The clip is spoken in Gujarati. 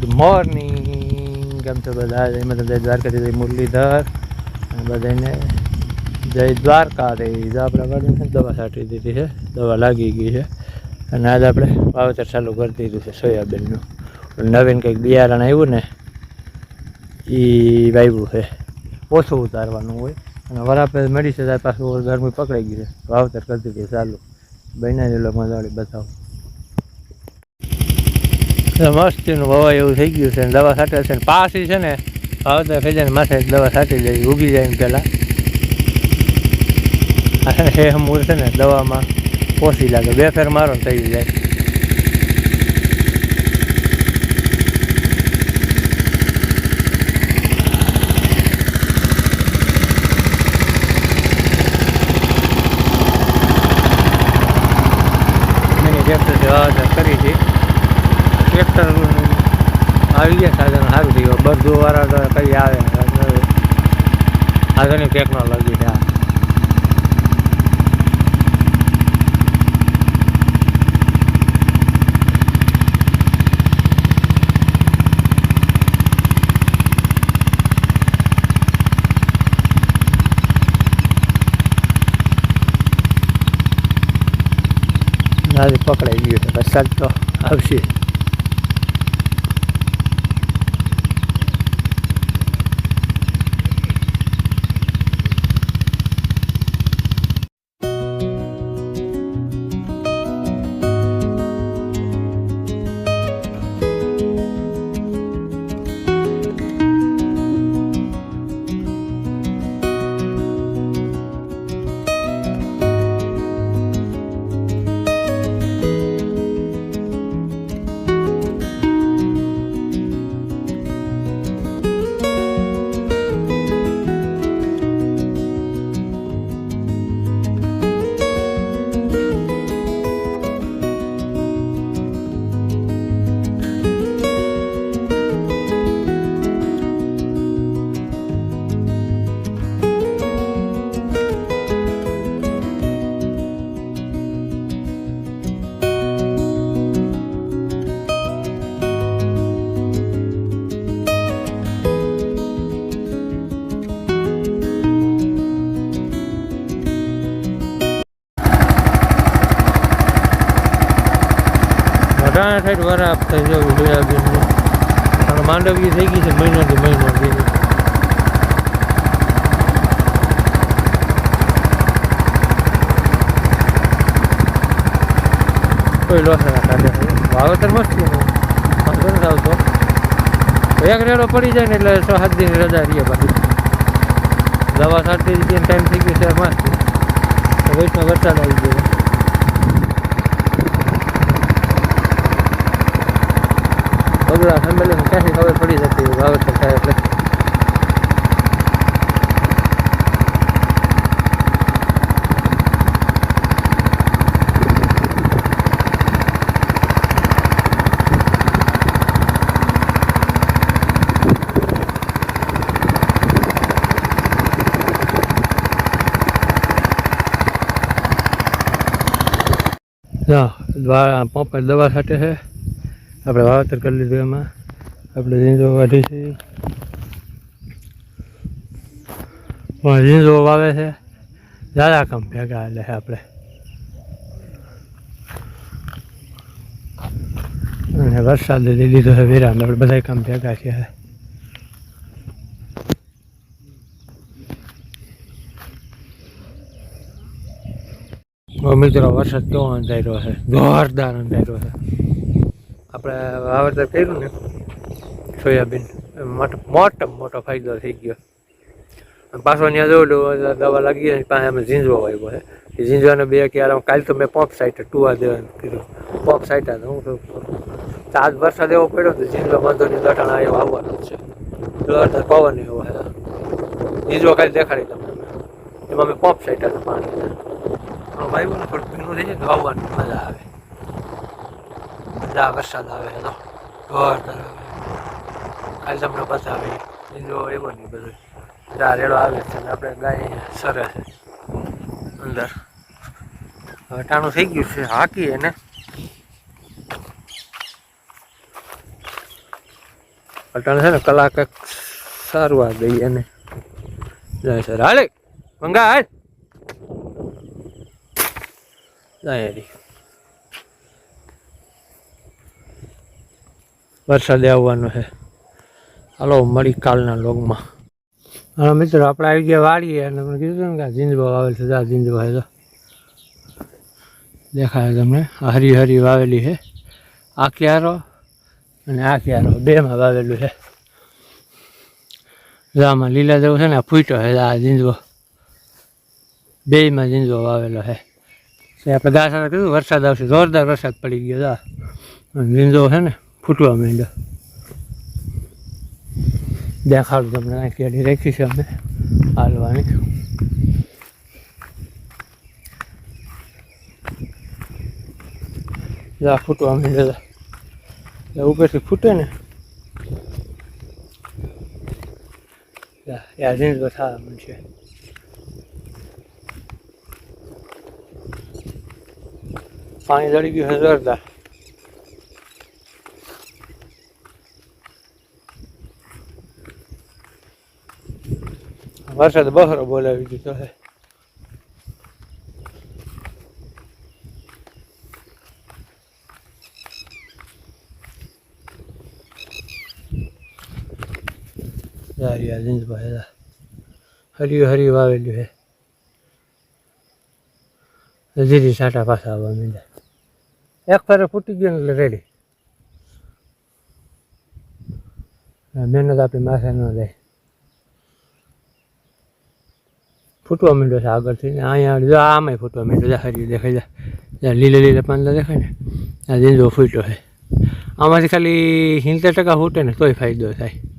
Good morning. કેમ છો બધા? મતલબ જય દ્વારકાથી મુરલીધર અને બધાને જય દ્વારકા. રહી આપણે ગાર્ડન દવા છાંટી દીધી છે, દવા લાગી ગઈ છે અને આજે આપણે વાવેતર ચાલુ કરી દીધું છે સોયાબીનનું. નવીન કંઈક બિયારણ આવ્યું ને એ વાવ્યું છે, ઓછું ઉતારવાનું હોય અને વરાપે મળી છે ત્યારે પાછું ગરમી પકડાઈ ગઈ છે, વાવેતર કરી દીધું ચાલુ. બન્યા જેલો મજાવાળી બતાવું. મસ્તીનું વવાય એવું થઈ ગયું છે ને દવા છાંટે છે ને પાછી છે ને વાવેતર થઈ જાય ને માથે દવા છાંટી દઈ ઉગી જાય ને પહેલાં. હે મૂળ છે ને દવામાં ઓછી લાગે, બે ફેર મારો ને થઈ જાય. મિની ટ્રેક્ટરથી વાવેતર કરી હતી. ટ્રેક્ટર આવી ગયા સાધન સારું થયું, બધું વાળા કઈ આવે આધુનિક ટેકનોલોજી છે. આજે પકડાઈ ગયું છે, વરસાદ તો આવશે. ઘણા સાઈડ વરાપ થઈ જવું સોયાબીનનું, અને માંડવી થઈ ગઈ છે મહિનાથી મહિનો બીજી. કોઈ લોસ ના કાઢે, વાવેતર મસ્ત નથી આવતો. એક રેડો પડી જાય ને એટલે 6-7 દિન રજા રહીએ. બાકી દવા છાંટી દીધી ટાઈમ થઈ ગયો છે મસ્ત. વૈષ્ણવ વરસાદ આવી ગયો. બગડા સંભળે ક્યાંથી ખબર પડી જતી વાવેતર થાય એટલે. પંપ દવા છાંટે છે, આપણે વાવેતર કરી લીધું. એમાં આપણે ઝીંઝો વાઢી છે, ઝીંઝો વાવે છે, ઝાડા કામ ભેગા એટલે આપણે. અને વરસાદ લીધો છે વિરામ, આપણે બધા કામ ભેગા છે. મિત્રો વરસાદ કેવો અંધાર્યો છે, જોરદાર અંધાર્યો છે. આપણે વાવેતર કર્યું ને સોયાબીન, મોટો ફાયદો થઈ ગયો. પાછો ત્યાં જોયું દવા લાગી ગઈ, પાસે અમે ઝીંઝવો આવ્યો છે. એ ઝીંઝવાને 2 ક્યારે કાલે તો મેં પંપ સાઈટે ટુવા દેવાનું કીધું, પંપ સાઈટા તો હું આજ વરસાદ એવો પડ્યો તો ઝીંઝવા વાંધોની લટાણા એવો આવવાનો છે. જોરદાર પવન એવો છે. ઝીંઝવો કાલે દેખાડી તમને, એમાં મેં પંપ સાઈટા હતા પાણી વાવ્યું ને, થોડું ભીનું થઈ જાય તો વાવવાની મજા આવે. વરસાદ આવે તો જોરદાર આવે. કાલે તમને બતાવે ઝીંઝવો એવો નહીં બધું રેડો આવે છે ને આપણે ગાય સરે છે અંદર. હવે ટાણું થઈ ગયું છે, હાકીએ ને અટાણે છે ને કલાક સારવાર દઈએ ને જાય સર હાલે મંગા હાલ જાય રી વરસાદે આવવાનો છે. હાલો મળી કાલના લોગમાં. હા મિત્રો આપણે આવી ગયા વાળીએ અને તમને કીધું ને કે જીંજબો વાવેલ છે. આ જીંજબો છે તો દેખાય તમને હરી હરી વાવેલી છે. આ ક્યારો અને આ ક્યારો બેમાં વાવેલું છે. આમાં લીલા જેવું છે ને આ ફૂટ્યો છે. આ જીંજબો બેમાં જીંજબો વાવેલો છે. આપણે ઘાસ આવે કીધું વરસાદ આવશે, જોરદાર વરસાદ પડી ગયો. જીંજબો છે ને ફૂટવા માંડ્યો. દેખાડું તમને આ કેડી રાખી છે અમે હાલવાની. ફૂટવા માંડ્યો ઉપરથી ફૂટે ને યા જીંજબો થવા માંડશે. પાણી જડી ગયું છે જોરદાર. વરસાદ બહરો બોલાવી દીધો છે. જીંજભાઈ હરિયું હરિયું વાવેલું છે. ધીરે સાટા પાછા આવવા માંડ્યા. એક ફરે ફૂટી ગયો ને એટલે રેડી. મહેનત આપણી માથે ન જાય. ફૂટવા માંડ્યો છે આગળથી ને અહીંયા આમાંય ફૂટવા માંડ્યો. હરી દેખાય જાય લીલા લીલા પાંદડા દેખાય ને આ જીંજવો ફૂટ્યો છે. આમાંથી ખાલી 70% ફૂટે ને તોય ફાયદો થાય.